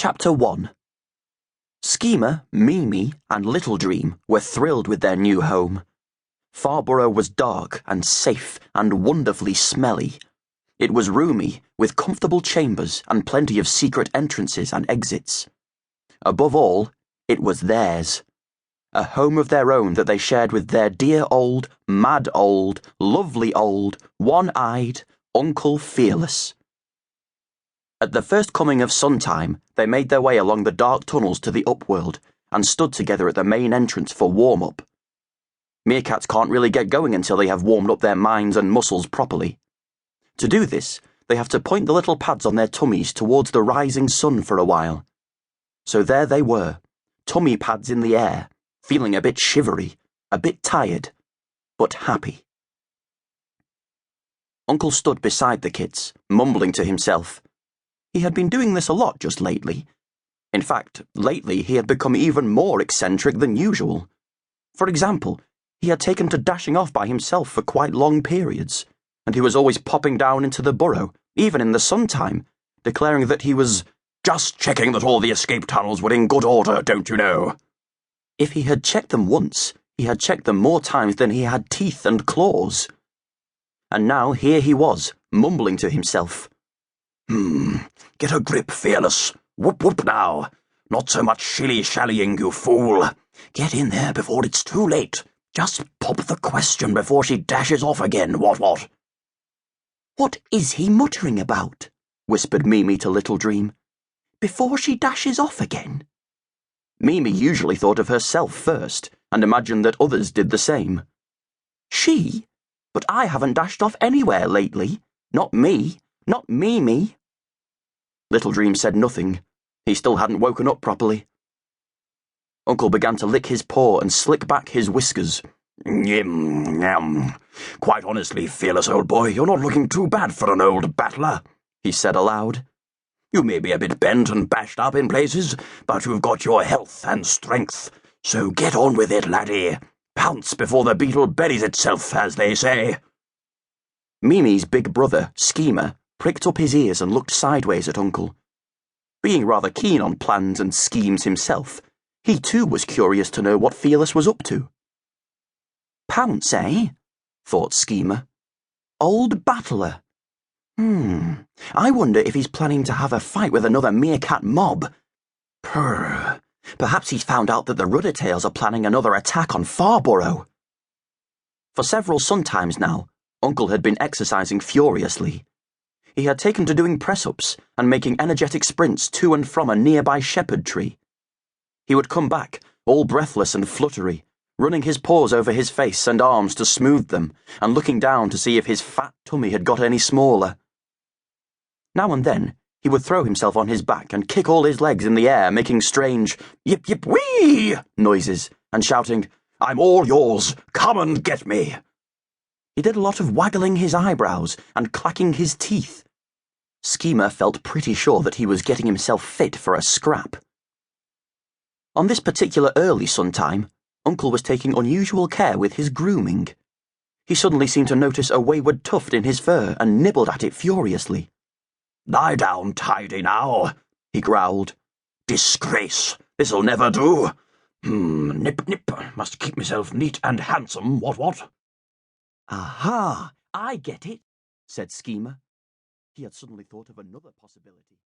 Chapter 1. Skeema, Mimi, and Little Dream were thrilled with their new home. Whybrow was dark and safe and wonderfully smelly. It was roomy, with comfortable chambers and plenty of secret entrances and exits. Above all, it was theirs. A home of their own that they shared with their dear old, mad old, lovely old, one-eyed Uncle Fearless. At the first coming of sun-time, they made their way along the dark tunnels to the upworld and stood together at the main entrance for warm-up. Meerkats can't really get going until they have warmed up their minds and muscles properly. To do this, they have to point the little pads on their tummies towards the rising sun for a while. So there they were, tummy pads in the air, feeling a bit shivery, a bit tired, but happy. Uncle stood beside the kids, mumbling to himself. He had been doing this a lot just lately. In fact, lately he had become even more eccentric than usual. For example, he had taken to dashing off by himself for quite long periods, and he was always popping down into the burrow, even in the sun-time, declaring that he was just checking that all the escape tunnels were in good order, don't you know? If he had checked them once, he had checked them more times than he had teeth and claws. And now here he was, mumbling to himself. Get a grip, Fearless. Whoop whoop now. Not so much shilly-shallying, you fool. Get in there before it's too late. Just pop the question before she dashes off again, what? What is he muttering about? Whispered Mimi to Little Dream. Before she dashes off again? Mimi usually thought of herself first, and imagined that others did the same. She? But I haven't dashed off anywhere lately. Not me. Not Mimi. Little Dream said nothing. He still hadn't woken up properly. Uncle began to lick his paw and slick back his whiskers. Yum. Quite honestly, Fearless old boy, you're not looking too bad for an old battler, he said aloud. You may be a bit bent and bashed up in places, but you've got your health and strength. So get on with it, laddie. Pounce before the beetle buries itself, as they say. Mimi's big brother, Skeema, pricked up his ears and looked sideways at Uncle. Being rather keen on plans and schemes himself, he too was curious to know what Fearless was up to. Pounce, eh? Thought Skeema. Old battler. I wonder if he's planning to have a fight with another meerkat mob. Purr. Perhaps he's found out that the Ruddertails are planning another attack on Whybrow. For several suntimes now, Uncle had been exercising furiously. He had taken to doing press-ups and making energetic sprints to and from a nearby shepherd tree. He would come back, all breathless and fluttery, running his paws over his face and arms to smooth them, and looking down to see if his fat tummy had got any smaller. Now and then, he would throw himself on his back and kick all his legs in the air, making strange yip-yip-wee noises, and shouting, I'm all yours, come and get me. He did a lot of waggling his eyebrows and clacking his teeth. Skeema felt pretty sure that he was getting himself fit for a scrap. On this particular early sun-time, Uncle was taking unusual care with his grooming. He suddenly seemed to notice a wayward tuft in his fur and nibbled at it furiously. Lie down tidy now, he growled. Disgrace, this'll never do. Nip, must keep myself neat and handsome, what? Aha, I get it, said Skeema. He had suddenly thought of another possibility.